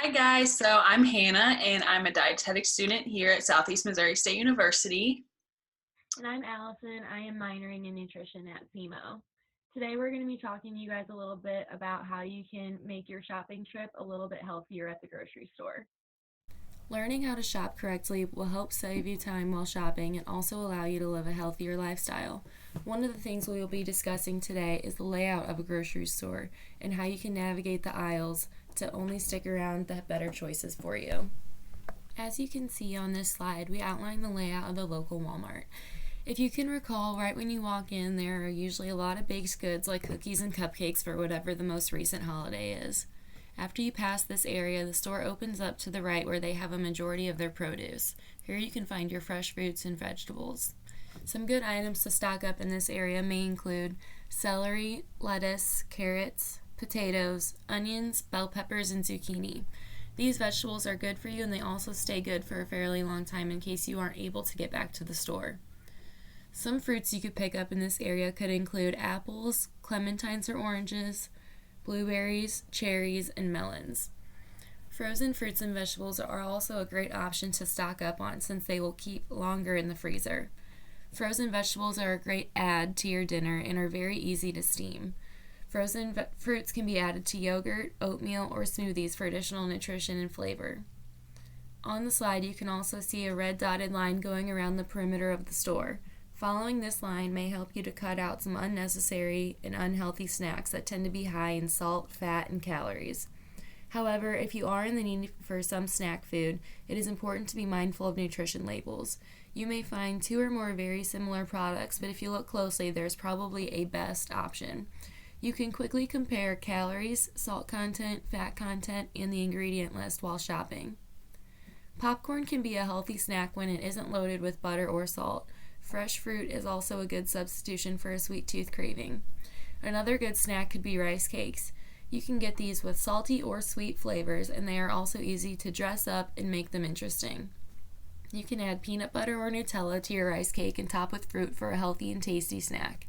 Hi guys, so I'm Hannah and I'm a dietetic student here at Southeast Missouri State University. And I'm Allison. I am minoring in nutrition at SEMO. Today we're going to be talking to you guys a little bit about how you can make your shopping trip a little bit healthier at the grocery store. Learning how to shop correctly will help save you time while shopping and also allow you to live a healthier lifestyle. One of the things we will be discussing today is the layout of a grocery store and how you can navigate the aisles to only stick around the better choices for you. As you can see on this slide, we outline the layout of the local Walmart. If you can recall, right when you walk in, there are usually a lot of baked goods like cookies and cupcakes for whatever the most recent holiday is. After you pass this area, the store opens up to the right where they have a majority of their produce. Here you can find your fresh fruits and vegetables. Some good items to stock up in this area may include celery, lettuce, carrots, potatoes, onions, bell peppers, and zucchini. These vegetables are good for you and they also stay good for a fairly long time in case you aren't able to get back to the store. Some fruits you could pick up in this area could include apples, clementines or oranges, blueberries, cherries, and melons. Frozen fruits and vegetables are also a great option to stock up on since they will keep longer in the freezer. Frozen vegetables are a great add to your dinner and are very easy to steam. Frozen fruits can be added to yogurt, oatmeal, or smoothies for additional nutrition and flavor. On the slide, you can also see a red dotted line going around the perimeter of the store. Following this line may help you to cut out some unnecessary and unhealthy snacks that tend to be high in salt, fat, and calories. However, if you are in the need for some snack food, it is important to be mindful of nutrition labels. You may find two or more very similar products, but if you look closely, there's probably a best option. You can quickly compare calories, salt content, fat content, and the ingredient list while shopping. Popcorn can be a healthy snack when it isn't loaded with butter or salt. Fresh fruit is also a good substitution for a sweet tooth craving. Another good snack could be rice cakes. You can get these with salty or sweet flavors, and they are also easy to dress up and make them interesting. You can add peanut butter or Nutella to your rice cake and top with fruit for a healthy and tasty snack.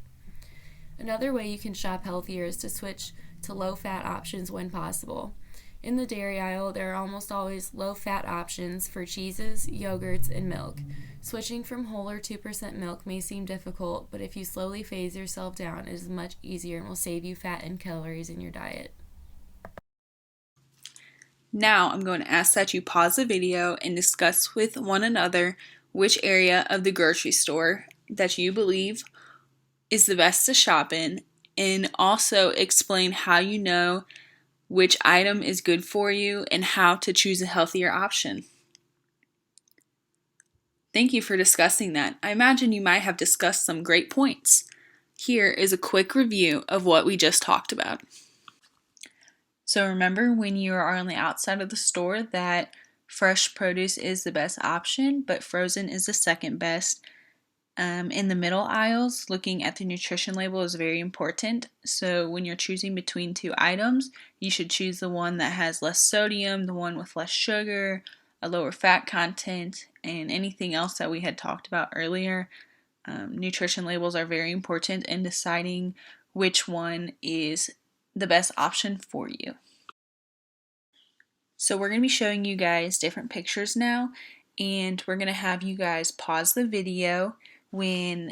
Another way you can shop healthier is to switch to low-fat options when possible. In the dairy aisle, there are almost always low-fat options for cheeses, yogurts, and milk. Switching from whole or 2% milk may seem difficult, but if you slowly phase yourself down, it is much easier and will save you fat and calories in your diet. Now I'm going to ask that you pause the video and discuss with one another which area of the grocery store that you believe is the best to shop in, and also explain how you know which item is good for you and how to choose a healthier option. Thank you for discussing that. I imagine you might have discussed some great points. Here is a quick review of what we just talked about. So remember when you are on the outside of the store that fresh produce is the best option, but frozen is the second best. In the middle aisles, looking at the nutrition label is very important. So when you're choosing between two items, you should choose the one that has less sodium, the one with less sugar, a lower fat content, and anything else that we had talked about earlier. Nutrition labels are very important in deciding which one is the best option for you. So we're going to be showing you guys different pictures now, and we're going to have you guys pause the video when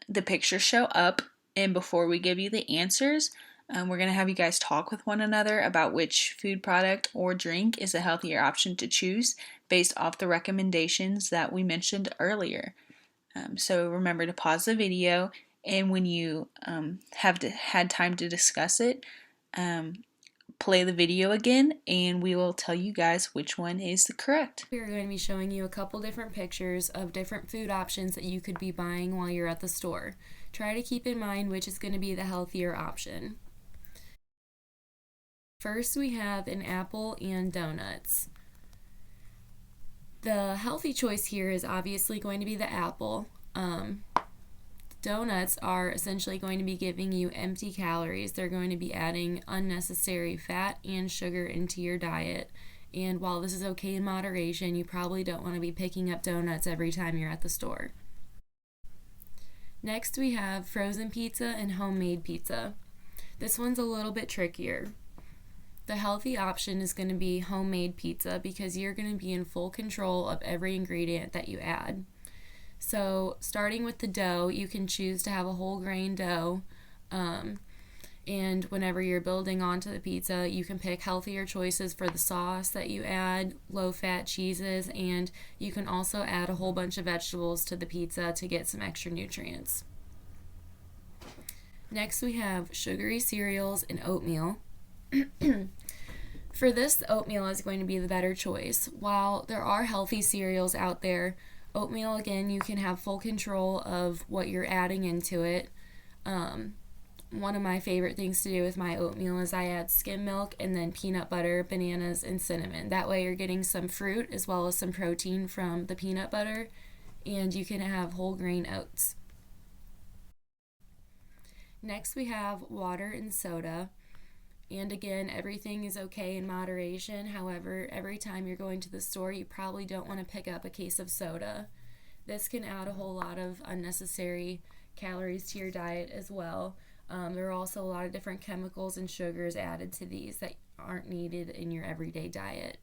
the pictures show up, and before we give you the answers, we're going to have you guys talk with one another about which food product or drink is a healthier option to choose based off the recommendations that we mentioned earlier. So remember to pause the video, and when you have had time to discuss it, play the video again, and we will tell you guys which one is the correct. We are going to be showing you a couple different pictures of different food options that you could be buying while you're at the store. Try to keep in mind which is going to be the healthier option. First, we have an apple and donuts. The healthy choice here is obviously going to be the apple. Donuts are essentially going to be giving you empty calories. They're going to be adding unnecessary fat and sugar into your diet. And while this is okay in moderation, you probably don't want to be picking up donuts every time you're at the store. Next, we have frozen pizza and homemade pizza. This one's a little bit trickier. The healthy option is going to be homemade pizza because you're going to be in full control of every ingredient that you add. So starting with the dough, you can choose to have a whole grain dough. And whenever you're building onto the pizza, you can pick healthier choices for the sauce that you add, low-fat cheeses, and you can also add a whole bunch of vegetables to the pizza to get some extra nutrients. Next, we have sugary cereals and oatmeal. For this, the oatmeal is going to be the better choice. While there are healthy cereals out there, oatmeal, again, you can have full control of what you're adding into it. One of my favorite things to do with my oatmeal is I add skim milk and then peanut butter, bananas, and cinnamon. That way you're getting some fruit as well as some protein from the peanut butter, and you can have whole grain oats. Next we have water and soda. And again, everything is okay in moderation. However, every time you're going to the store, you probably don't want to pick up a case of soda. This can add a whole lot of unnecessary calories to your diet as well. There are also a lot of different chemicals and sugars added to these that aren't needed in your everyday diet.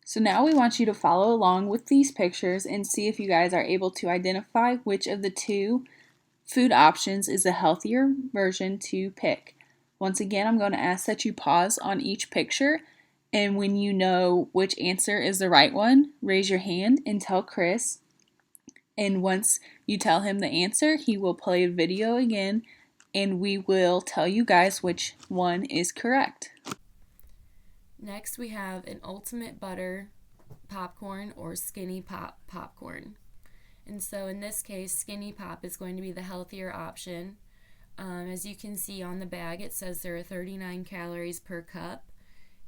So now we want you to follow along with these pictures and see if you guys are able to identify which of the two food options is the healthier version to pick. Once again, I'm going to ask that you pause on each picture, and when you know which answer is the right one, raise your hand and tell Chris. And once you tell him the answer, he will play a video again, and we will tell you guys which one is correct. Next, we have an ultimate butter popcorn or skinny pop popcorn. And so in this case, Skinny Pop is going to be the healthier option. As you can see on the bag, it says there are 39 calories per cup,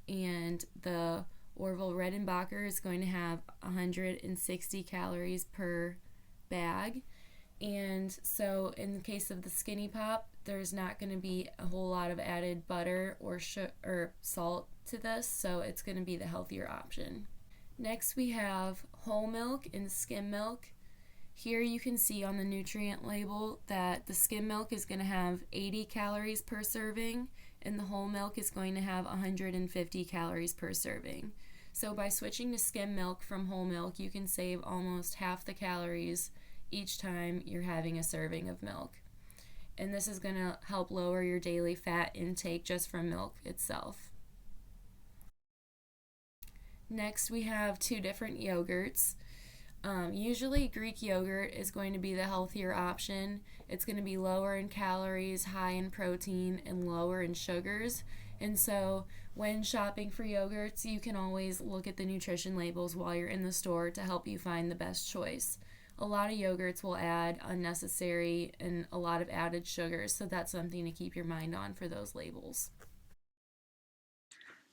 and the Orville Redenbacher is going to have 160 calories per bag. And so in the case of the Skinny Pop, there's not going to be a whole lot of added butter or salt to this, so it's going to be the healthier option. Next, we have whole milk and skim milk. Here you can see on the nutrient label that the skim milk is going to have 80 calories per serving, and the whole milk is going to have 150 calories per serving. So by switching to skim milk from whole milk, you can save almost half the calories each time you're having a serving of milk. And this is going to help lower your daily fat intake just from milk itself. Next, we have two different yogurts. Usually Greek yogurt is going to be the healthier option. It's going to be lower in calories, high in protein, and lower in sugars. And so when shopping for yogurts, you can always look at the nutrition labels while you're in the store to help you find the best choice. A lot of yogurts will add unnecessary and a lot of added sugars, so that's something to keep your mind on for those labels.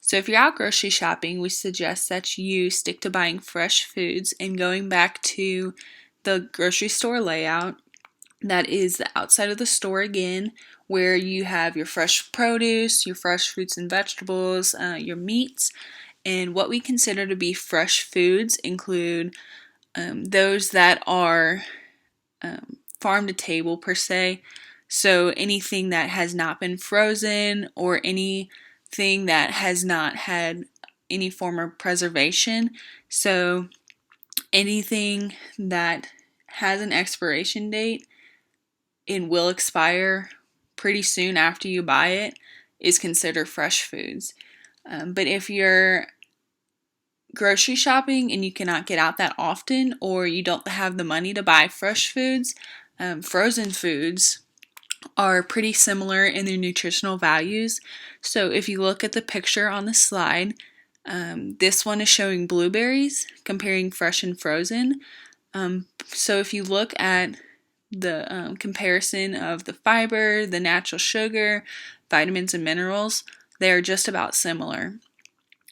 So if you're out grocery shopping, we suggest that you stick to buying fresh foods and going back to the grocery store layout. That is the outside of the store again, where you have your fresh produce, your fresh fruits and vegetables, your meats, and what we consider to be fresh foods include those that are farm to table per se. So anything that has not been frozen or anything that has not had any form of preservation. So anything that has an expiration date and will expire pretty soon after you buy it is considered fresh foods. But if you're grocery shopping and you cannot get out that often, or you don't have the money to buy fresh foods, frozen foods are pretty similar in their nutritional values. So if you look at the picture on the slide, this one is showing blueberries comparing fresh and frozen. So if you look at the comparison of the fiber, the natural sugar, vitamins and minerals, they are just about similar.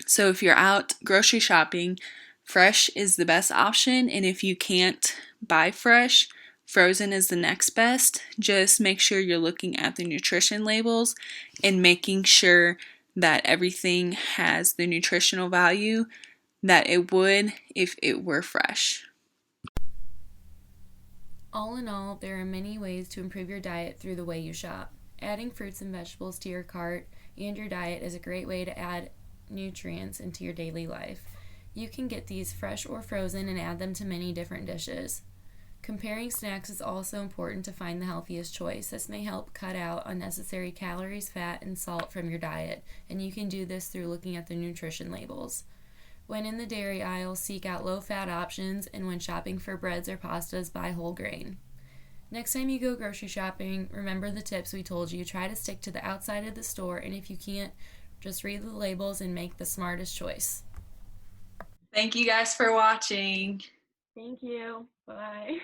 So if you're out grocery shopping, fresh is the best option, and if you can't buy fresh, frozen is the next best. Just make sure you're looking at the nutrition labels and making sure that everything has the nutritional value that it would if it were fresh. All in all, there are many ways to improve your diet through the way you shop. Adding fruits and vegetables to your cart and your diet is a great way to add nutrients into your daily life. You can get these fresh or frozen and add them to many different dishes. Comparing snacks is also important to find the healthiest choice. This may help cut out unnecessary calories, fat, and salt from your diet, and you can do this through looking at the nutrition labels. When in the dairy aisle, seek out low-fat options, and when shopping for breads or pastas, buy whole grain. Next time you go grocery shopping, remember the tips we told you. Try to stick to the outside of the store, and if you can't, just read the labels and make the smartest choice. Thank you guys for watching. Thank you. Bye.